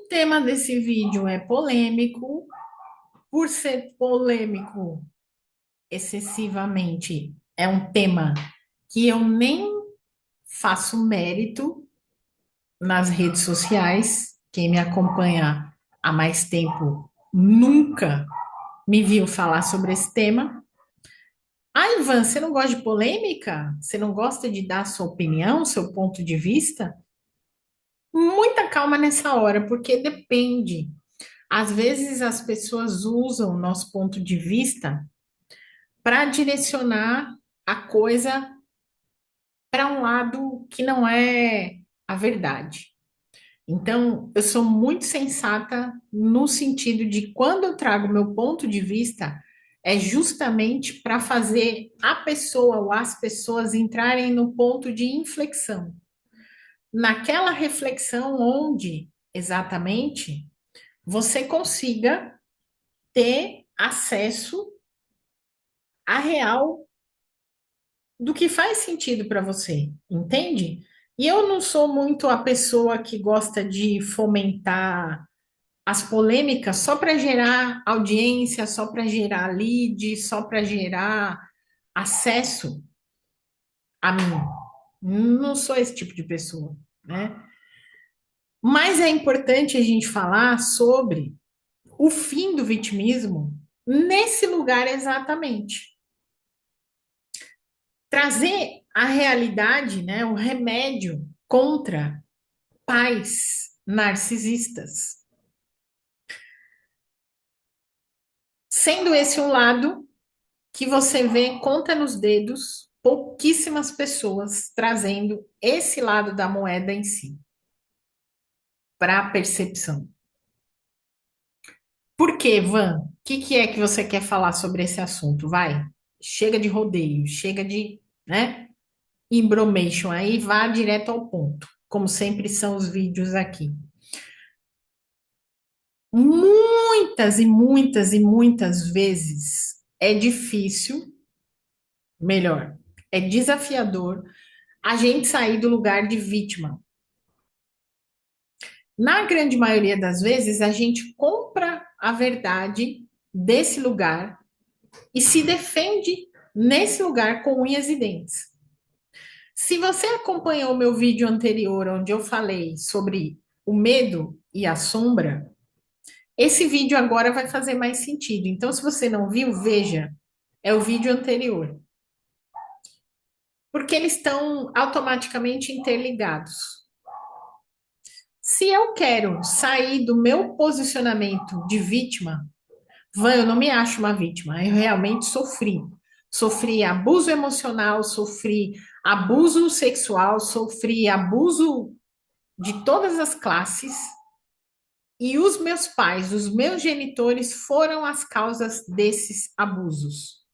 tema desse vídeo é polêmico. Por ser polêmico excessivamente, é um tema que eu nem faço mérito nas redes sociais. Quem me acompanha há mais tempo nunca me viu falar sobre esse tema. Ah, Ivan, você não gosta de polêmica? Você não gosta de dar sua opinião, seu ponto de vista? Muita calma nessa hora, porque depende. Às vezes as pessoas usam o nosso ponto de vista para direcionar a coisa para um lado que não é a verdade. Então, eu sou muito sensata no sentido de quando eu trago meu ponto de vista, é justamente para fazer a pessoa ou as pessoas entrarem no ponto de inflexão, naquela reflexão onde exatamente você consiga ter acesso à real do que faz sentido para você, entende? E eu não sou muito a pessoa que gosta de fomentar as polêmicas só para gerar audiência, só para gerar lead, só para gerar acesso a mim. Não sou esse tipo de pessoa, né? Mas é importante a gente falar sobre o fim do vitimismo nesse lugar exatamente. Trazer a realidade, né, o remédio contra pais narcisistas. Sendo esse um lado que você vê, conta nos dedos, pouquíssimas pessoas trazendo esse lado da moeda em si, para a percepção. Por quê, Van? O que é que você quer falar sobre esse assunto? Vai, chega de rodeio, chega de, né, embromation aí, vá direto ao ponto, como sempre são os vídeos aqui. Muitas e muitas e muitas vezes é difícil, melhor, é desafiador a gente sair do lugar de vítima. Na grande maioria das vezes, a gente compra a verdade desse lugar e se defende nesse lugar com unhas e dentes. Se você acompanhou o meu vídeo anterior, onde eu falei sobre o medo e a sombra, esse vídeo agora vai fazer mais sentido. Então, se você não viu, veja. É o vídeo anterior. Porque eles estão automaticamente interligados. Se eu quero sair do meu posicionamento de vítima, Van, eu não me acho uma vítima, eu realmente sofri. Sofri abuso emocional, sofri abuso sexual, sofri abuso de todas as classes. E os meus pais, os meus genitores foram as causas desses abusos.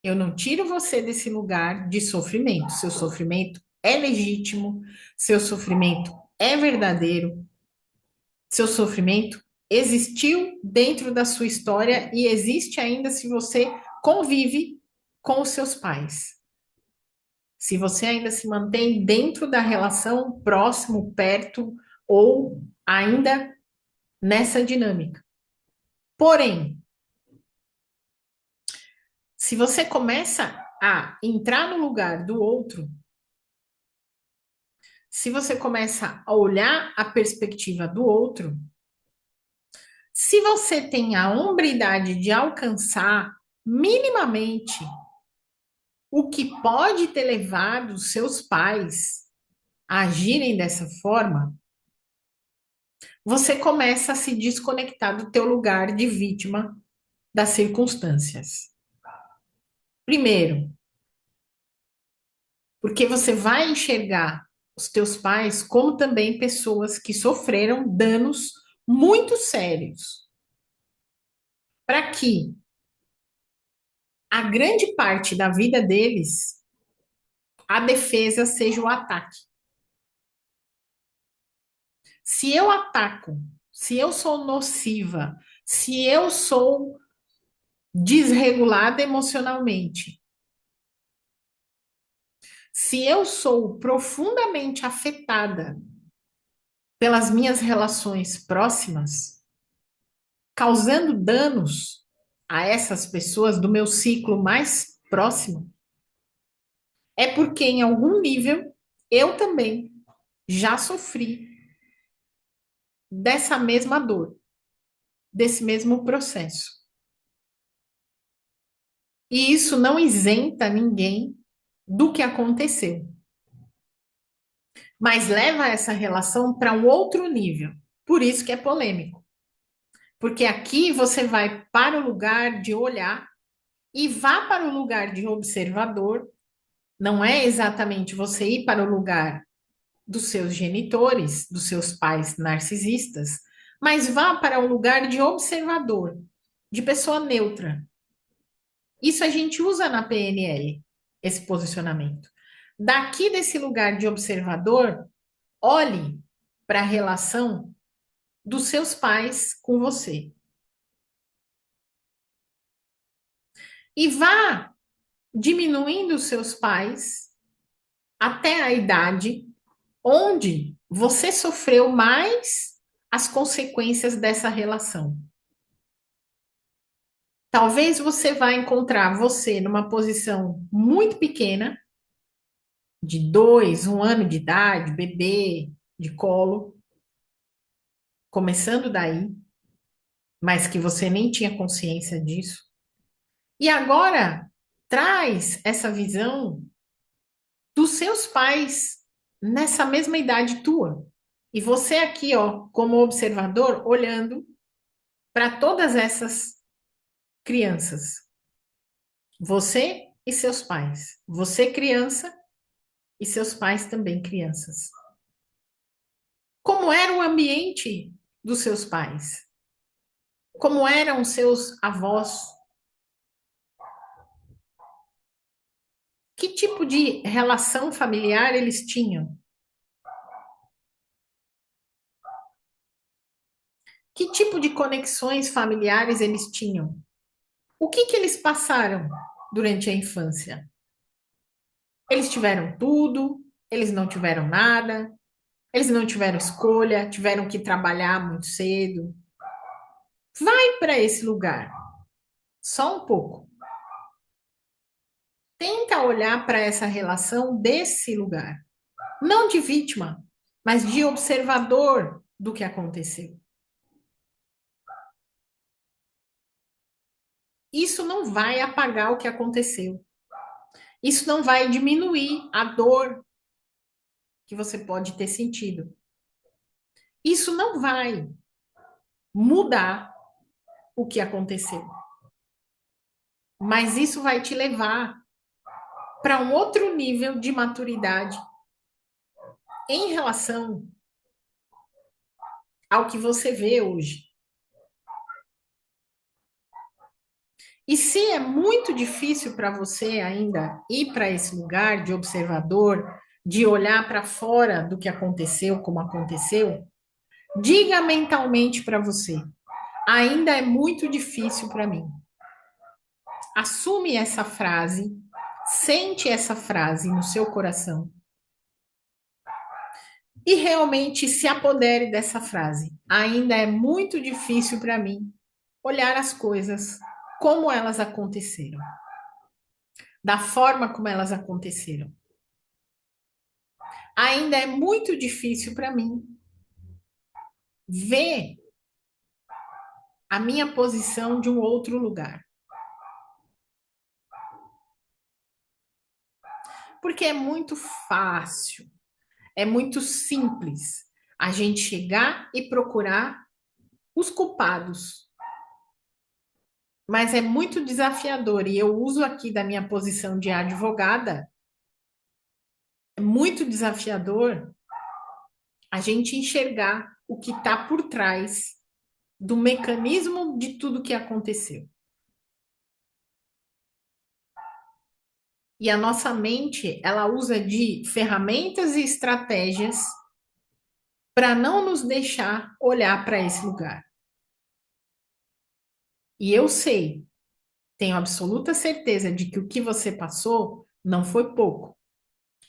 Eu não tiro você desse lugar de sofrimento. Seu sofrimento é legítimo, seu sofrimento é verdadeiro, seu sofrimento existiu dentro da sua história e existe ainda se você convive com os seus pais. Se você ainda se mantém dentro da relação próximo, perto ou ainda nessa dinâmica. Porém, se você começa a entrar no lugar do outro, se você começa a olhar a perspectiva do outro, se você tem a hombridade de alcançar minimamente o que pode ter levado os seus pais a agirem dessa forma, você começa a se desconectar do teu lugar de vítima das circunstâncias. Primeiro, porque você vai enxergar os teus pais como também pessoas que sofreram danos muito sérios. Para que a grande parte da vida deles, a defesa seja o ataque. Se eu ataco, se eu sou nociva, se eu sou desregulada emocionalmente, se eu sou profundamente afetada pelas minhas relações próximas, causando danos a essas pessoas do meu ciclo mais próximo, é porque em algum nível eu também já sofri dessa mesma dor, desse mesmo processo. E isso não isenta ninguém do que aconteceu, mas leva essa relação para um outro nível. Por isso que é polêmico. Porque aqui você vai para o lugar de olhar e vá para o lugar de observador. Não é exatamente você ir para o lugar dos seus genitores, dos seus pais narcisistas, mas vá para um lugar de observador, de pessoa neutra. Isso a gente usa na PNL, esse posicionamento. Daqui desse lugar de observador, olhe para a relação dos seus pais com você. E vá diminuindo os seus pais até a idade onde você sofreu mais as consequências dessa relação. Talvez você vá encontrar você numa posição muito pequena, de 2, 1 ano de idade, bebê, de colo, começando daí, mas que você nem tinha consciência disso. E agora traz essa visão dos seus pais nessa mesma idade tua. E você aqui, ó, como observador, olhando para todas essas crianças. Você e seus pais. Você criança e seus pais também crianças. Como era o ambiente dos seus pais? Como eram seus avós? Que tipo de relação familiar eles tinham? Que tipo de conexões familiares eles tinham? O que eles passaram durante a infância? Eles tiveram tudo, eles não tiveram nada, eles não tiveram escolha, tiveram que trabalhar muito cedo. Vai para esse lugar, só um pouco. Tenta olhar para essa relação desse lugar, não de vítima, mas de observador do que aconteceu. Isso não vai apagar o que aconteceu. Isso não vai diminuir a dor que você pode ter sentido. Isso não vai mudar o que aconteceu. Mas isso vai te levar para um outro nível de maturidade em relação ao que você vê hoje. E se é muito difícil para você ainda ir para esse lugar de observador, de olhar para fora do que aconteceu, como aconteceu, diga mentalmente para você: ainda é muito difícil para mim. Assume essa frase, sente essa frase no seu coração e realmente se apodere dessa frase. Ainda é muito difícil para mim olhar as coisas como elas aconteceram, da forma como elas aconteceram. Ainda é muito difícil para mim ver a minha posição de um outro lugar. Porque é muito fácil, é muito simples a gente chegar e procurar os culpados. Mas é muito desafiador, e eu uso aqui da minha posição de advogada, é muito desafiador a gente enxergar o que está por trás do mecanismo de tudo que aconteceu. E a nossa mente, ela usa de ferramentas e estratégias para não nos deixar olhar para esse lugar. E eu sei, tenho absoluta certeza de que o que você passou não foi pouco.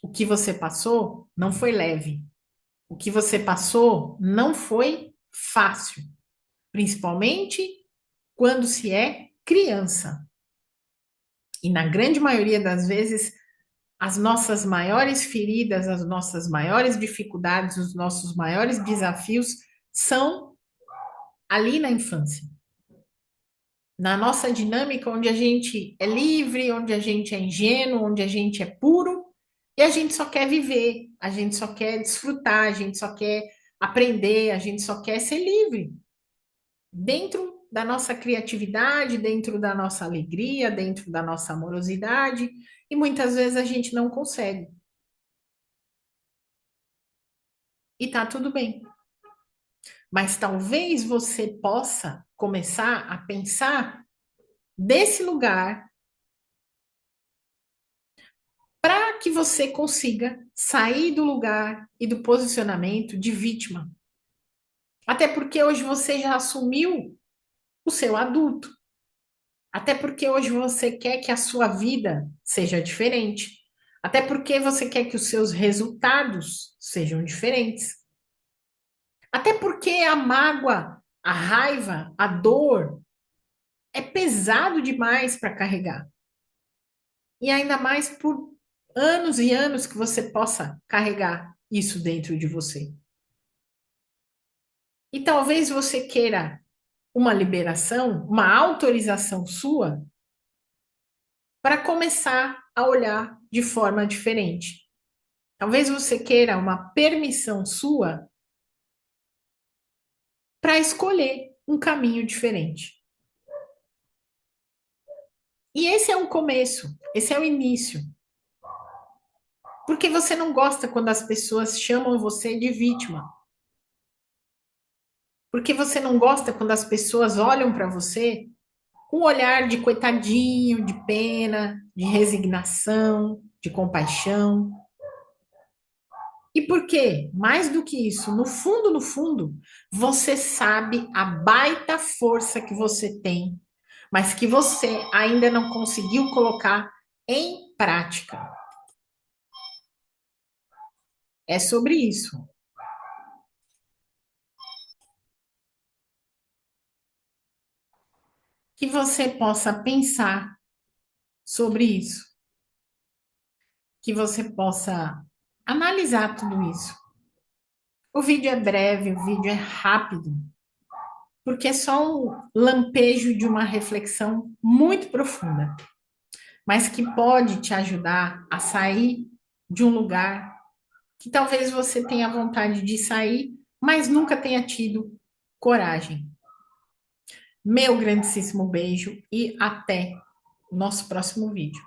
O que você passou não foi leve. O que você passou não foi fácil, principalmente quando se é criança. E na grande maioria das vezes, as nossas maiores feridas, as nossas maiores dificuldades, os nossos maiores desafios são ali na infância. Na nossa dinâmica, onde a gente é livre, onde a gente é ingênuo, onde a gente é puro, e a gente só quer viver, a gente só quer desfrutar, a gente só quer aprender, a gente só quer ser livre. Dentro da nossa criatividade, dentro da nossa alegria, dentro da nossa amorosidade, e muitas vezes a gente não consegue. E tá tudo bem. Mas talvez você possa começar a pensar desse lugar para que você consiga sair do lugar e do posicionamento de vítima. Até porque hoje você já assumiu o seu adulto. Até porque hoje você quer que a sua vida seja diferente. Até porque você quer que os seus resultados sejam diferentes. Até porque a mágoa, a raiva, a dor é pesado demais para carregar. E ainda mais por anos e anos que você possa carregar isso dentro de você. E talvez você queira uma liberação, uma autorização sua para começar a olhar de forma diferente. Talvez você queira uma permissão sua para escolher um caminho diferente. E esse é um começo, esse é o início. Porque você não gosta quando as pessoas chamam você de vítima. Porque você não gosta quando as pessoas olham para você com um olhar de coitadinho, de pena, de resignação, de compaixão. E por quê? Mais do que isso, no fundo, você sabe a baita força que você tem, mas que você ainda não conseguiu colocar em prática. É sobre isso. Que você possa pensar sobre isso, que você possa analisar tudo isso. O vídeo é breve, o vídeo é rápido, porque é só um lampejo de uma reflexão muito profunda, mas que pode te ajudar a sair de um lugar que talvez você tenha vontade de sair, mas nunca tenha tido coragem. Meu grandíssimo beijo e até o nosso próximo vídeo.